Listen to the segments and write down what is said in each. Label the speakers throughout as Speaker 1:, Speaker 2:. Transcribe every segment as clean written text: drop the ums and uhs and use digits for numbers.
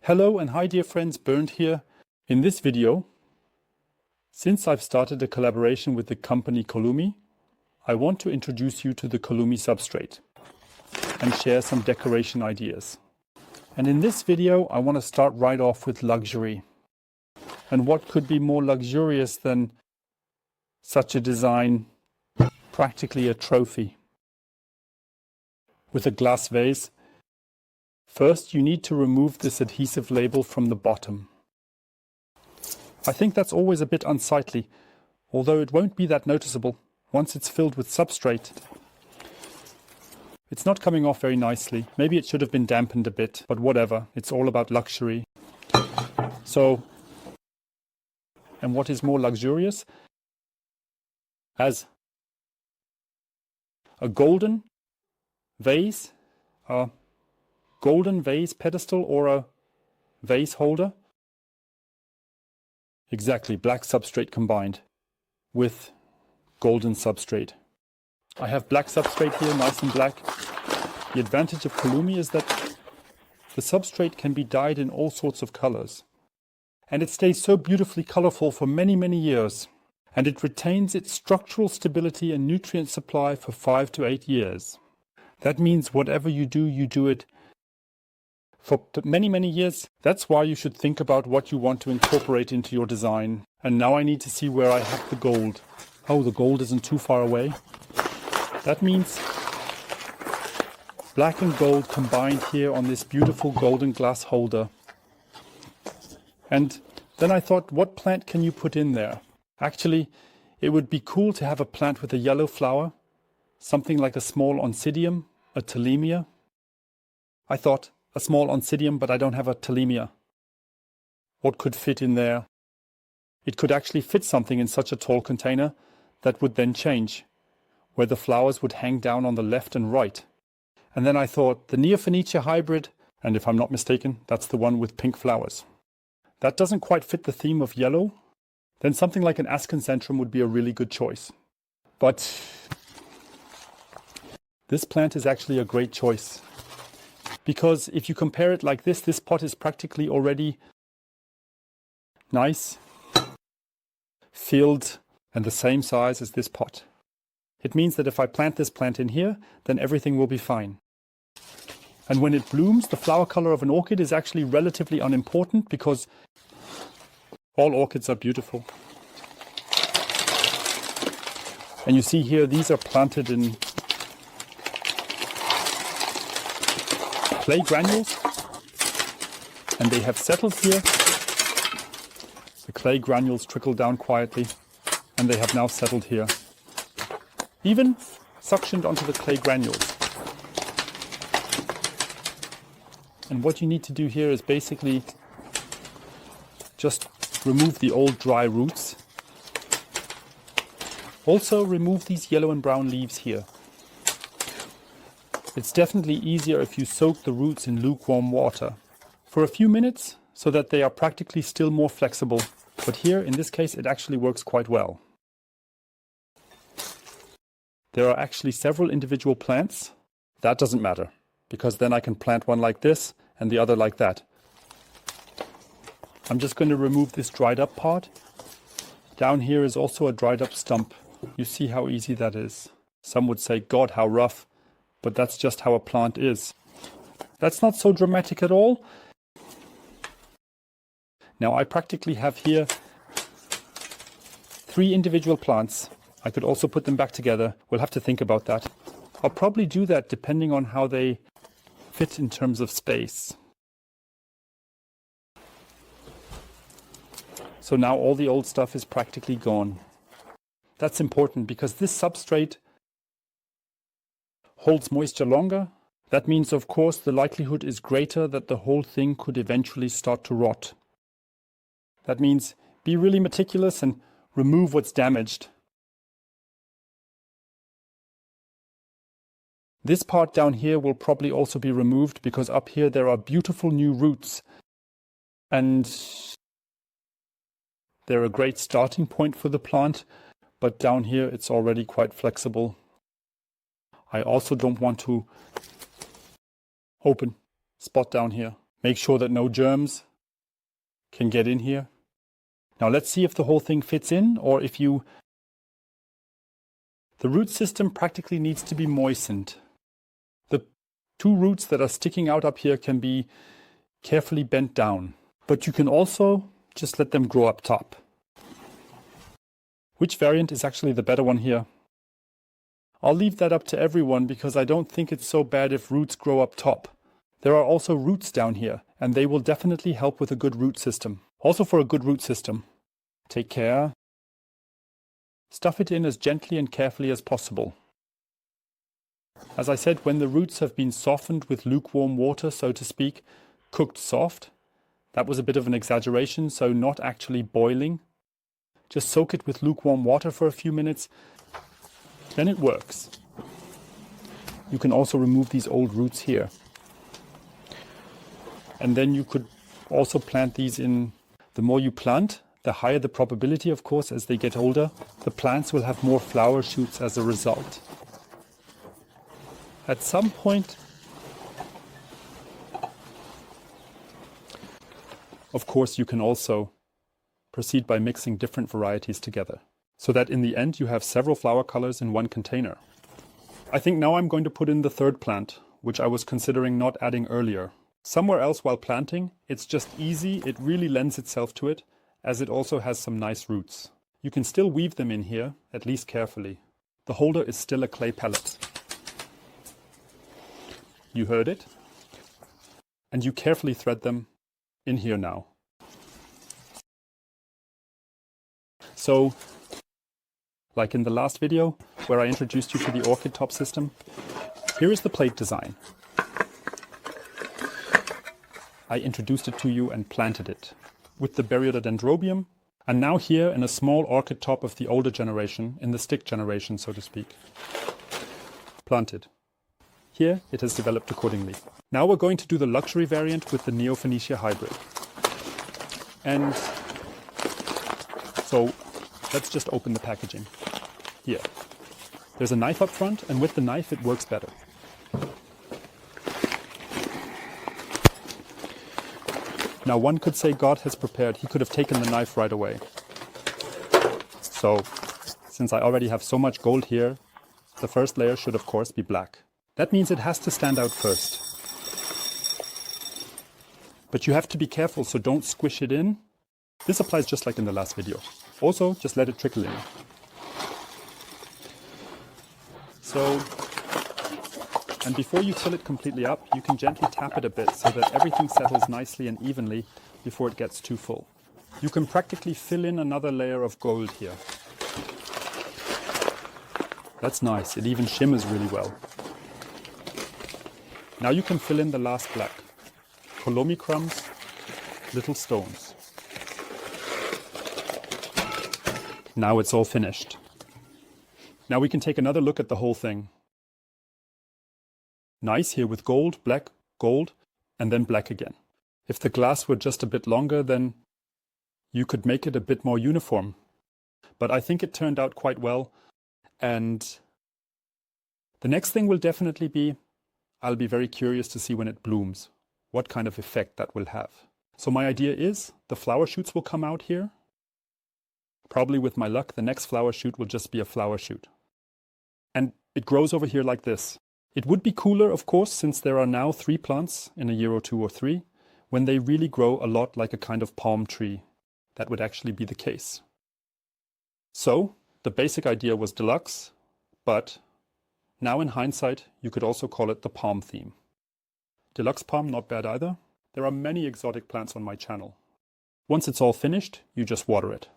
Speaker 1: Hello and hi dear friends, Bernd here. In this video, since I've started a collaboration with the company Colomi, I want to introduce you to the Colomi substrate and share some decoration ideas. And in this video, I want to start right off with luxury. And what could be more luxurious than such a design, practically a trophy. With a glass vase, first you need to remove this adhesive label from the bottom. I think that's always a bit unsightly, although it won't be that noticeable once it's filled with substrate. It's not coming off very nicely. Maybe it should have been dampened a bit, but whatever, it's all about luxury. And what is more luxurious? As a golden vase, a golden vase pedestal or a vase holder. Exactly, black substrate combined with golden substrate. I have black substrate here, nice and black. The advantage of Colomi is that the substrate can be dyed in all sorts of colors. And it stays so beautifully colorful for many, many years. And it retains its structural stability and nutrient supply for 5 to 8 years. That means whatever you do it for many, many years. That's why you should think about what you want to incorporate into your design. And now I need to see where I have the gold. Oh, the gold isn't too far away. That means black and gold combined here on this beautiful golden glass holder. And then I thought, what plant can you put in there? Actually, it would be cool to have a plant with a yellow flower, something like a small oncidium, a telemia. I thought, a small oncidium, but I don't have a telemia. What could fit in there? It could actually fit something in such a tall container that would then change, where the flowers would hang down on the left and right. And then I thought, the Neophoenicia hybrid, and if I'm not mistaken, that's the one with pink flowers. That doesn't quite fit the theme of yellow. Then something like an Ascensentrum would be a really good choice. But this plant is actually a great choice. Because if you compare it like this pot is practically already nice, filled, and the same size as this pot. It means that if I plant this plant in here, then everything will be fine. And when it blooms, the flower color of an orchid is actually relatively unimportant because all orchids are beautiful. And you see here, these are planted in clay granules, and they have settled here. The clay granules trickle down quietly, and they have now settled here. Even suctioned onto the clay granules. And what you need to do here is basically just remove the old dry roots. Also remove these yellow and brown leaves here. It's definitely easier if you soak the roots in lukewarm water for a few minutes so that they are practically still more flexible. But here, in this case, it actually works quite well. There are actually several individual plants. That doesn't matter, because then I can plant one like this and the other like that. I'm just going to remove this dried up part. Down here is also a dried up stump. You see how easy that is. Some would say, God, how rough. But that's just how a plant is. That's not so dramatic at all. Now I practically have here 3 individual plants. I could also put them back together. We'll have to think about that. I'll probably do that depending on how they fit in terms of space. So now all the old stuff is practically gone. That's important because this substrate holds moisture longer. That means, of course, the likelihood is greater that the whole thing could eventually start to rot. That means be really meticulous and remove what's damaged. This part down here will probably also be removed because up here there are beautiful new roots. And they're a great starting point for the plant, but down here it's already quite flexible. I also don't want to open spot down here. Make sure that no germs can get in here. Now let's see if the whole thing fits in, or if you... The root system practically needs to be moistened. The two roots that are sticking out up here can be carefully bent down, but you can also just let them grow up top. Which variant is actually the better one here? I'll leave that up to everyone because I don't think it's so bad if roots grow up top. There are also roots down here, and they will definitely help with a good root system. Also, for a good root system, take care. Stuff it in as gently and carefully as possible. As I said, when the roots have been softened with lukewarm water, so to speak, cooked soft, that was a bit of an exaggeration, so not actually boiling. Just soak it with lukewarm water for a few minutes, then it works. You can also remove these old roots here. And then you could also plant these in. The more you plant, the higher the probability, of course, as they get older. The plants will have more flower shoots as a result. At some point, of course, you can also proceed by mixing different varieties together, so that in the end you have several flower colors in one container. I think now I'm going to put in the third plant, which I was considering not adding earlier. Somewhere else while planting, it's just easy, it really lends itself to it, as it also has some nice roots. You can still weave them in here, at least carefully. The holder is still a clay pellet. You heard it. And you carefully thread them in here now. So, like in the last video, where I introduced you to the orchitop system, here is the plate design. I introduced it to you and planted it with the Bermuda, and now here in a small orchid top of the older generation, in the stick generation, so to speak. Planted. Here it has developed accordingly. Now we're going to do the luxury variant with the Neo-Phoenicia hybrid. And so let's just open the packaging. Here. There's a knife up front, and with the knife it works better. Now one could say God has prepared, he could have taken the knife right away. So, since I already have so much gold here, the first layer should of course be black. That means it has to stand out first. But you have to be careful, so don't squish it in. This applies just like in the last video. Also, just let it trickle in. So, and before you fill it completely up, you can gently tap it a bit so that everything settles nicely and evenly before it gets too full. You can practically fill in another layer of gold here. That's nice, it even shimmers really well. Now you can fill in the last black. Colomi crumbs, little stones. Now it's all finished. Now we can take another look at the whole thing. Nice here with gold, black, gold, and then black again. If the glass were just a bit longer, then you could make it a bit more uniform. But I think it turned out quite well. And the next thing will definitely be, I'll be very curious to see when it blooms, what kind of effect that will have. So my idea is the flower shoots will come out here. Probably with my luck, the next flower shoot will just be a flower shoot. And it grows over here like this. It would be cooler, of course, since there are now 3 plants in a year or 2 or 3, when they really grow a lot like a kind of palm tree. That would actually be the case. So, the basic idea was deluxe, but now in hindsight, you could also call it the palm theme. Deluxe palm, not bad either. There are many exotic plants on my channel. Once it's all finished, you just water it.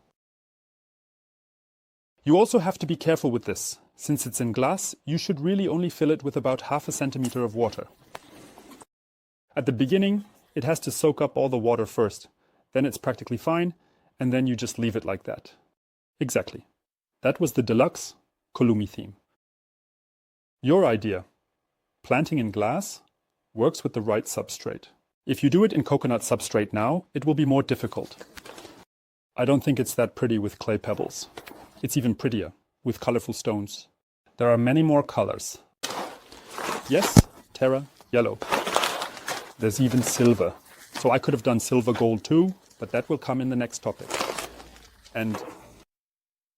Speaker 1: You also have to be careful with this. Since it's in glass, you should really only fill it with about ½ centimeter of water. At the beginning, it has to soak up all the water first. Then it's practically fine, and then you just leave it like that. Exactly. That was the deluxe Colomi theme. Your idea, planting in glass, works with the right substrate. If you do it in coconut substrate now, it will be more difficult. I don't think it's that pretty with clay pebbles. It's even prettier with colorful stones. There are many more colors. Yes, terra, yellow. There's even silver. So I could have done silver gold too, but that will come in the next topic. And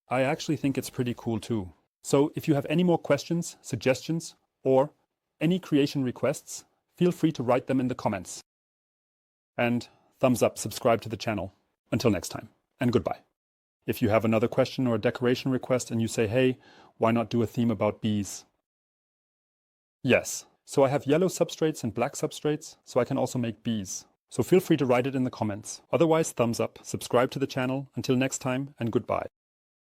Speaker 1: I actually think it's pretty cool too. So if you have any more questions, suggestions, or any creation requests, feel free to write them in the comments. And thumbs up, subscribe to the channel. Until next time, and goodbye. If you have another question or a decoration request and you say, hey, why not do a theme about bees? Yes, so I have yellow substrates and black substrates, so I can also make bees. So feel free to write it in the comments. Otherwise, thumbs up, subscribe to the channel. Until next time, and goodbye.